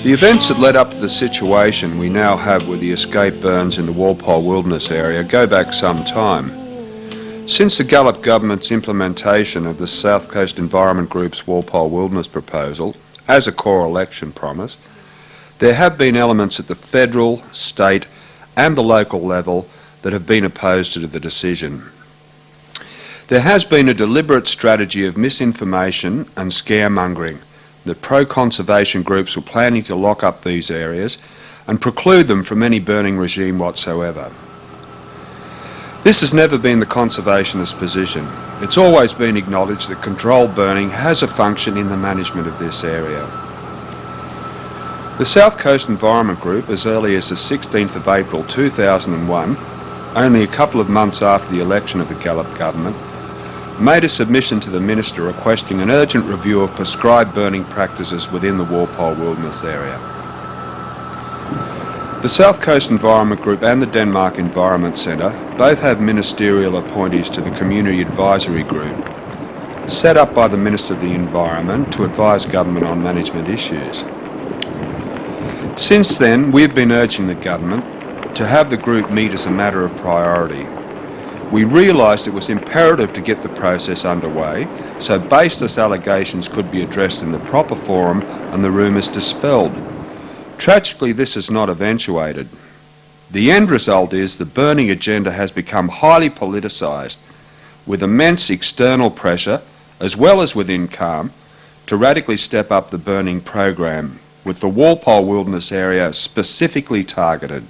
The events that led up to the situation we now have with the escape burns in the Walpole wilderness area go back some time. Since the C.a.L.M government's implementation of the South Coast Environment Group's Walpole Wilderness proposal as a core election promise, there have been elements at the federal, state and the local level that have been opposed to the decision. There has been a deliberate strategy of misinformation and scaremongering that pro-conservation groups were planning to lock up these areas and preclude them from any burning regime whatsoever. This has never been the conservationist position. It's always been acknowledged that controlled burning has a function in the management of this area. The South Coast Environment Group, as early as the 16th of April 2001, only a couple of months after the election of the C.a.L.M government, made a submission to the Minister requesting an urgent review of prescribed burning practices within the Walpole Wilderness area. The South Coast Environment Group and the Denmark Environment Centre both have ministerial appointees to the Community Advisory Group, set up by the Minister of the Environment to advise government on management issues. Since then, we've been urging the government to have the group meet as a matter of priority. We realised it was imperative to get the process underway so baseless allegations could be addressed in the proper forum and the rumours dispelled. Tragically, this has not eventuated. The end result is the burning agenda has become highly politicised, with immense external pressure, as well as within C.a.L.M, to radically step up the burning program, with the Walpole Wilderness area specifically targeted.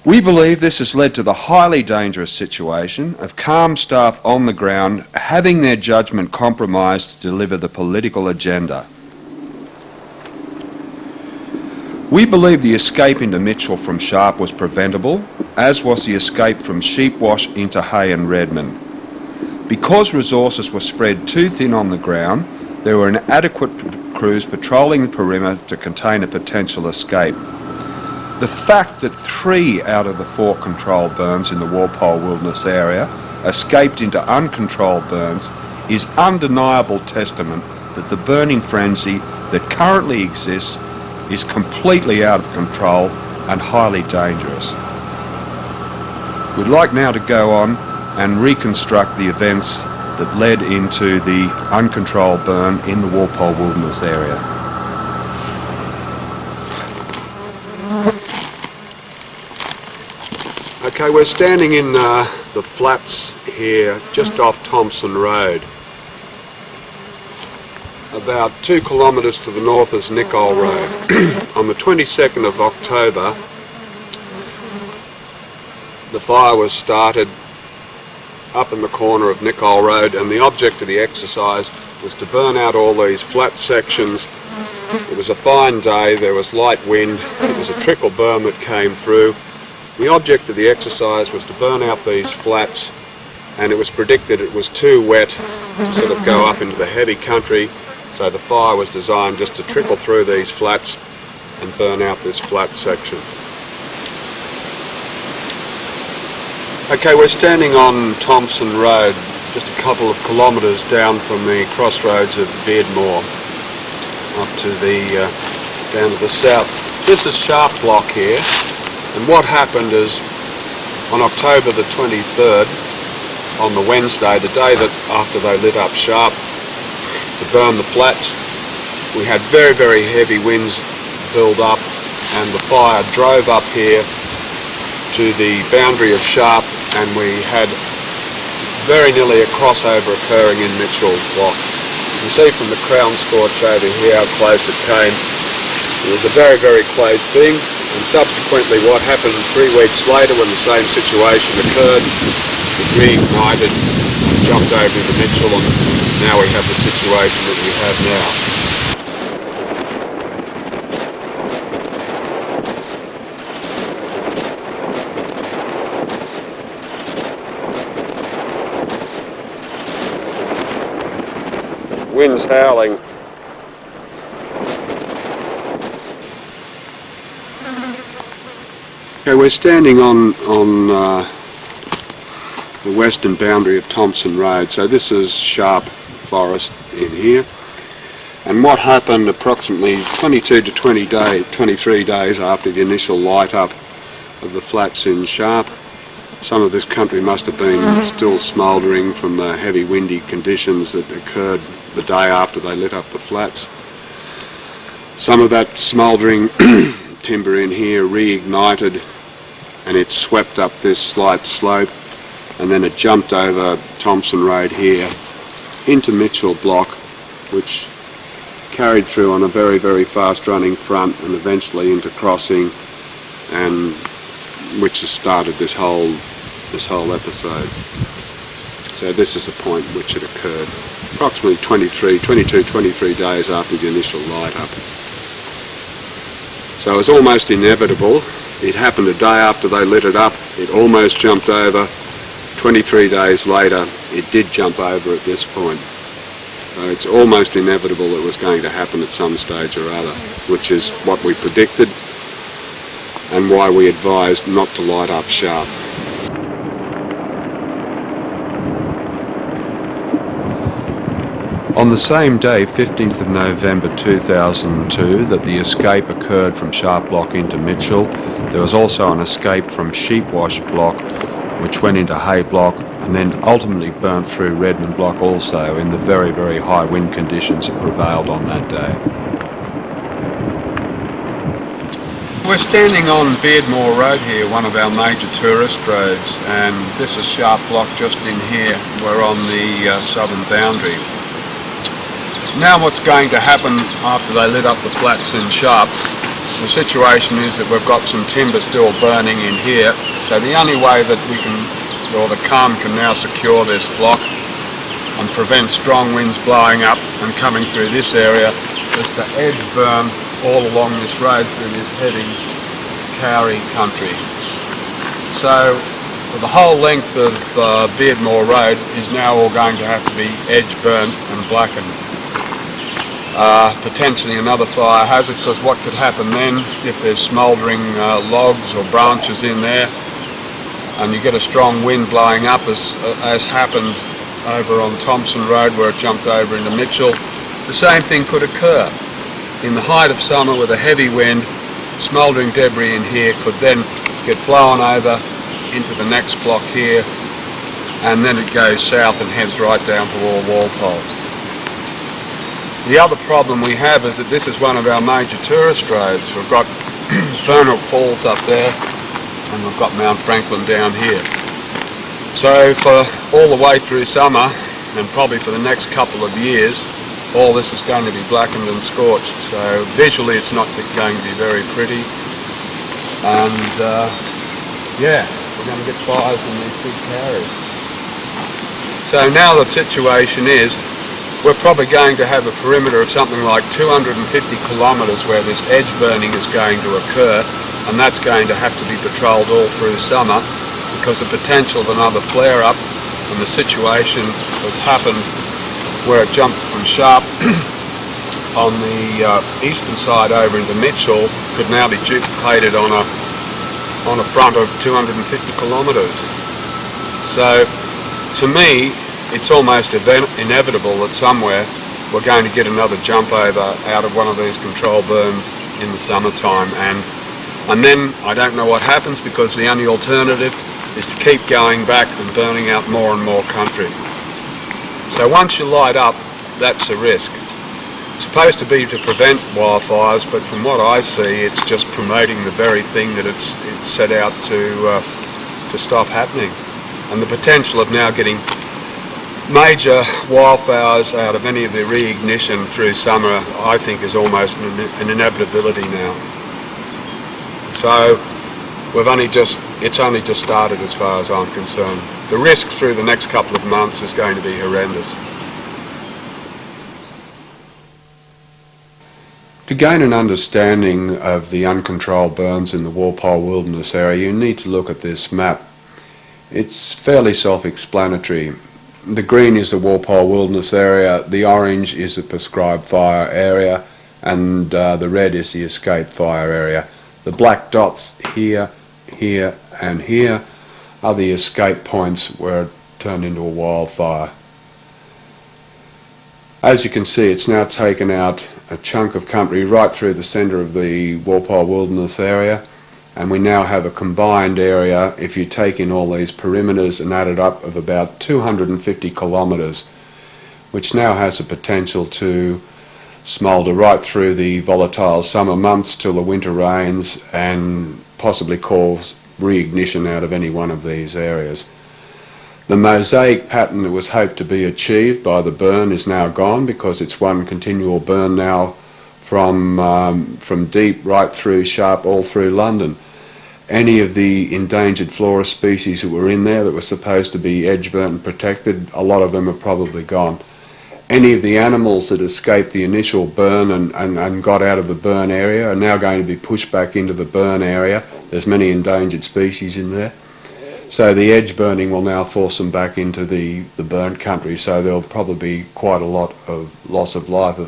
We believe this has led to the highly dangerous situation of C.a.L.M staff on the ground having their judgment compromised to deliver the political agenda. We believe the escape into Mitchell from Sharp was preventable, as was the escape from Sheepwash into Hay and Redmond. Because resources were spread too thin on the ground, there were inadequate crews patrolling the perimeter to contain a potential escape. The fact that 3 out of the 4 controlled burns in the Walpole Wilderness area escaped into uncontrolled burns is undeniable testament that the burning frenzy that currently exists is completely out of control and highly dangerous. We'd like now to go on and reconstruct the events that led into the uncontrolled burn in the Walpole Wilderness area. Okay, we're standing in the flats here just off Thompson Road. About 2 kilometres to the north is Nicol Road. On the 22nd of October, the fire was started up in the corner of Nicol Road, and the object of the exercise was to burn out all these flat sections. It was a fine day, there was light wind, it was a trickle burn that came through. The object of the exercise was to burn out these flats, and it was predicted it was too wet to sort of go up into the heavy country, so the fire was designed just to trickle through these flats and burn out this flat section. Okay, we're standing on Thompson Road, just a couple of kilometres down from the crossroads of Beardmore, up to the down to the south. This is Sharp Block here. And what happened is, on October the 23rd, on the Wednesday, the day that after they lit up Sharp to burn the flats, we had very, very heavy winds build up, and the fire drove up here to the boundary of Sharp, and we had very nearly a crossover occurring in Mitchell Block. You can see from the crown scorch over here how close it came. It was a very, very close thing. And subsequently what happened 3 weeks later when the same situation occurred, it reignited, jumped over into Mitchell, and now we have the situation that we have now. Winds howling. Okay, we're standing on the western boundary of Thompson Road. So this is Sharp Forest in here, And what happened approximately 22 to 23 days after the initial light up of the flats in Sharp, some of this country must have been still smouldering from the heavy windy conditions that occurred the day after they lit up the flats. Some of that smouldering timber in here reignited and it swept up this slight slope, and then it jumped over Thompson Road here into Mitchell Block, which carried through on a very, very fast running front and eventually into Crossing, and which has started this whole episode. So this is the point which it occurred, approximately 23 days after the initial light up. So it was almost inevitable. It happened a day after they lit it up. It almost jumped over. 23 days later, it did jump over at this point. So it's almost inevitable it was going to happen at some stage or other, which is what we predicted and why we advised not to light up Sharp. On the same day, 15th of November 2002, that the escape occurred from Sharp Block into Mitchell, there was also an escape from Sheepwash Block, which went into Hay Block and then ultimately burnt through Redmond Block also in the very, very high wind conditions that prevailed on that day. We're standing on Beardmore Road here, one of our major tourist roads, and this is Sharp Block just in here. We're on the southern boundary. Now what's going to happen after they lit up the flats in Sharp, the situation is that we've got some timber still burning in here, so the only way that we can, or the C.a.L.M can now secure this block and prevent strong winds blowing up and coming through this area is to edge burn all along this road through this heavy kauri country. So the whole length of Beardmore Road is now all going to have to be edge burnt and blackened. Potentially another fire hazard, because what could happen then if there's smouldering logs or branches in there and you get a strong wind blowing up, as happened over on Thompson Road where it jumped over into Mitchell, the same thing could occur. In the height of summer with a heavy wind, smouldering debris in here could then get blown over into the next block here, and then it goes south and heads right down toward Walpole. The other problem we have is that this is one of our major tourist roads. We've got Fernhook Falls up there and we've got Mount Franklin down here. So for all the way through summer and probably for the next couple of years, all this is going to be blackened and scorched. So visually it's not going to be very pretty, and yeah, we're going to get fires in these big carriers. So now the situation is we're probably going to have a perimeter of something like 250 kilometres where this edge burning is going to occur, and that's going to have to be patrolled all through summer because the potential of another flare-up, and the situation has happened where it jumped from Sharp on the eastern side over into Mitchell, could now be duplicated on a front of 250 kilometres. So to me, it's almost inevitable that somewhere we're going to get another jump over out of one of these control burns in the summertime, and then I don't know what happens, because the only alternative is to keep going back and burning out more and more country. So once you light up, that's a risk. It's supposed to be to prevent wildfires, but from what I see, it's just promoting the very thing that it's set out to stop happening. And the potential of now getting major wildfires out of any of the reignition through summer, I think, is almost an inevitability now. So it's only just started as far as I'm concerned. The risk through the next couple of months is going to be horrendous. To gain an understanding of the uncontrolled burns in the Walpole Wilderness area, you need to look at this map. It's fairly self-explanatory. The green is the Walpole Wilderness area, the orange is the prescribed fire area, and the red is the escape fire area. The black dots here, here and here are the escape points where it turned into a wildfire. As you can see, it's now taken out a chunk of country right through the centre of the Walpole Wilderness area, and we now have a combined area, if you take in all these perimeters and add it up, of about 250 kilometres, which now has the potential to smoulder right through the volatile summer months till the winter rains and possibly cause reignition out of any one of these areas. The mosaic pattern that was hoped to be achieved by the burn is now gone, because it's one continual burn now from deep right through Sharp all through London. Any of the endangered flora species that were in there that were supposed to be edge burnt and protected, a lot of them are probably gone. Any of the animals that escaped the initial burn and got out of the burn area are now going to be pushed back into the burn area. There's many endangered species in there. So the edge burning will now force them back into the burnt country, so there'll probably be quite a lot of loss of life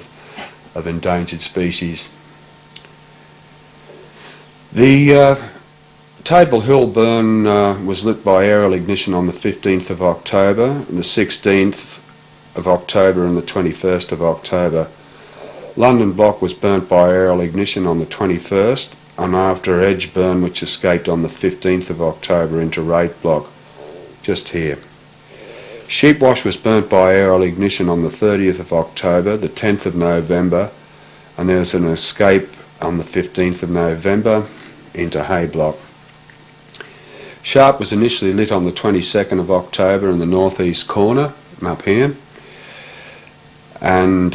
of endangered species. The Table Hill burn was lit by aerial ignition on the 15th of October, the 16th of October and the 21st of October. London Block was burnt by aerial ignition on the 21st, and after edge burn which escaped on the 15th of October into Rate Block, just here. Sheepwash was burnt by aerial ignition on the 30th of October, the 10th of November, and there's an escape on the 15th of November into Hay Block. Sharp was initially lit on the 22nd of October in the northeast corner, up here, and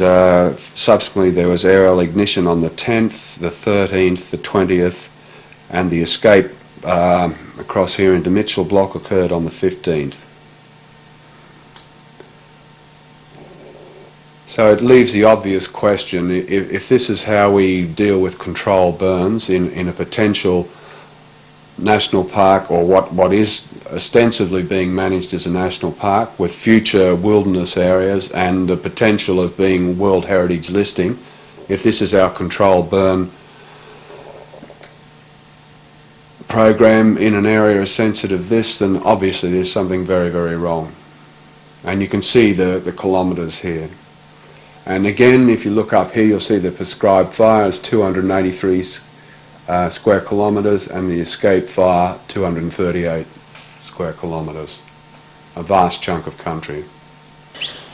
subsequently there was aerial ignition on the 10th, the 13th, the 20th, and the escape across here into Mitchell Block occurred on the 15th. So it leaves the obvious question, if this is how we deal with controlled burns in a potential national park, or what is ostensibly being managed as a national park, with future wilderness areas and the potential of being World Heritage listing, if this is our controlled burn program in an area as sensitive as this, then obviously there's something very, very wrong. And you can see the kilometres here. And again, if you look up here, you'll see the prescribed fire is 283 square kilometres, and the escape fire 238 square kilometres. A vast chunk of country.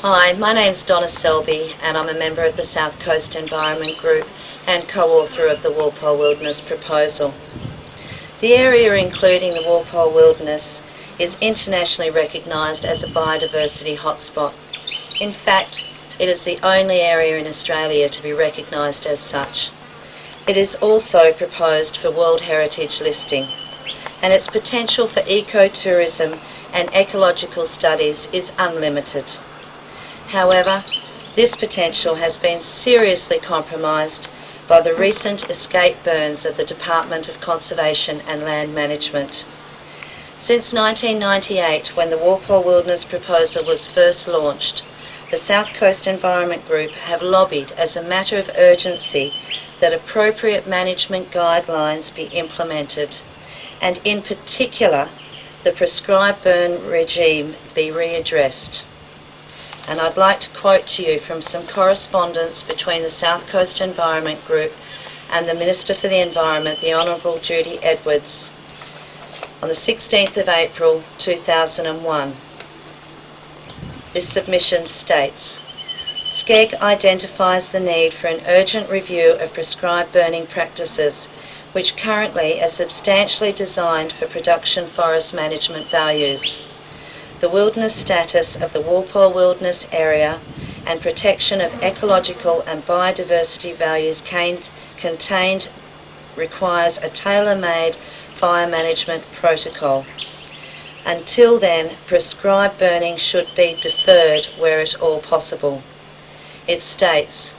Hi, my name's Donna Selby, and I'm a member of the South Coast Environment Group and co-author of the Walpole Wilderness proposal. The area, including the Walpole Wilderness, is internationally recognised as a biodiversity hotspot. In fact, it is the only area in Australia to be recognised as such. It is also proposed for World Heritage listing, and its potential for ecotourism and ecological studies is unlimited. However, this potential has been seriously compromised by the recent escape burns of the Department of Conservation and Land Management. Since 1998, when the Walpole Wilderness proposal was first launched, the South Coast Environment Group have lobbied as a matter of urgency that appropriate management guidelines be implemented, and in particular the prescribed burn regime be readdressed. And I'd like to quote to you from some correspondence between the South Coast Environment Group and the Minister for the Environment, the Honourable Judy Edwards, on the 16th of April 2001. This submission states, SCEG identifies the need for an urgent review of prescribed burning practices, which currently are substantially designed for production forest management values. The wilderness status of the Walpole Wilderness area and protection of ecological and biodiversity values contained requires a tailor-made fire management protocol. Until then, prescribed burning should be deferred where at all possible. It states,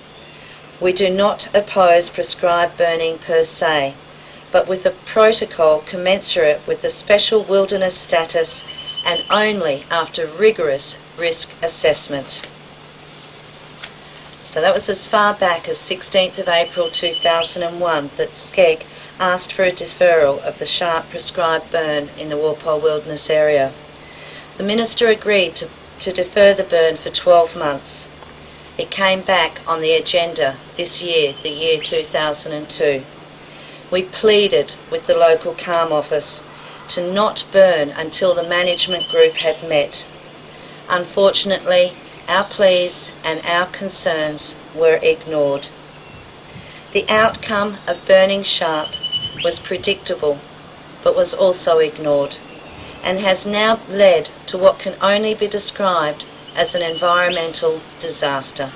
we do not oppose prescribed burning per se, but with a protocol commensurate with the special wilderness status and only after rigorous risk assessment. So that was as far back as 16th of April 2001 that SCEG asked for a deferral of the sharp prescribed burn in the Walpole Wilderness area. The Minister agreed to defer the burn for 12 months. it came back on the agenda this year, the year 2002. We pleaded with the local C.a.L.M office to not burn until the management group had met. Unfortunately, our pleas and our concerns were ignored. The outcome of burning sharp was predictable, but was also ignored, and has now led to what can only be described as an environmental disaster.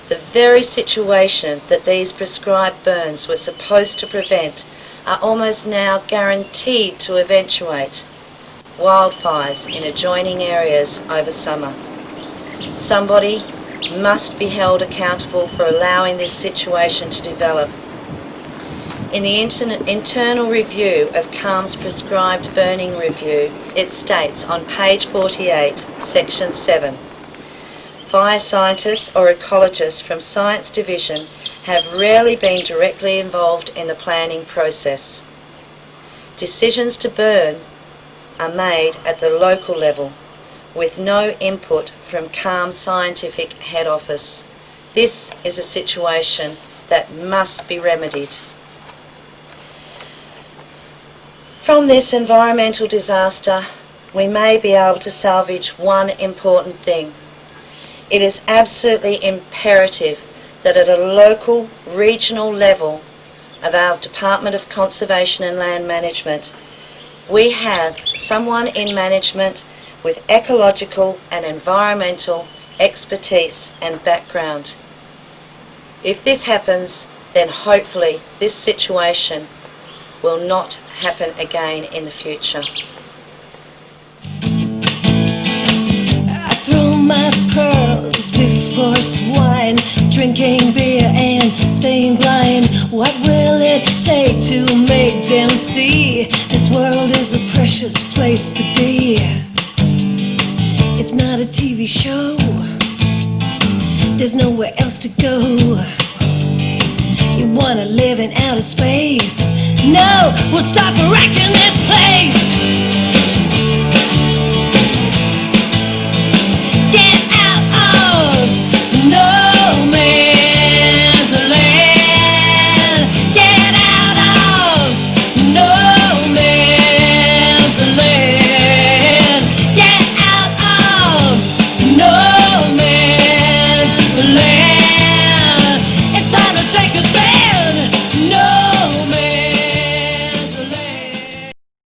The very situation that these prescribed burns were supposed to prevent are almost now guaranteed to eventuate: wildfires in adjoining areas over summer. Somebody must be held accountable for allowing this situation to develop. In the internal review of C.a.L.M's prescribed burning review, it states on page 48, section 7, fire scientists or ecologists from Science Division have rarely been directly involved in the planning process. Decisions to burn are made at the local level with no input from C.a.L.M's scientific head office. This is a situation that must be remedied. From this environmental disaster, we may be able to salvage one important thing. It is absolutely imperative that at a local, regional level of our Department of Conservation and Land Management, we have someone in management with ecological and environmental expertise and background. If this happens, then hopefully this situation will not happen again in the future. I throw my pearls before swine, drinking beer and staying blind. What will it take to make them see this world is a precious place to be? It's not a TV show, there's nowhere else to go. You wanna live in outer space? No, we'll stop wrecking this place.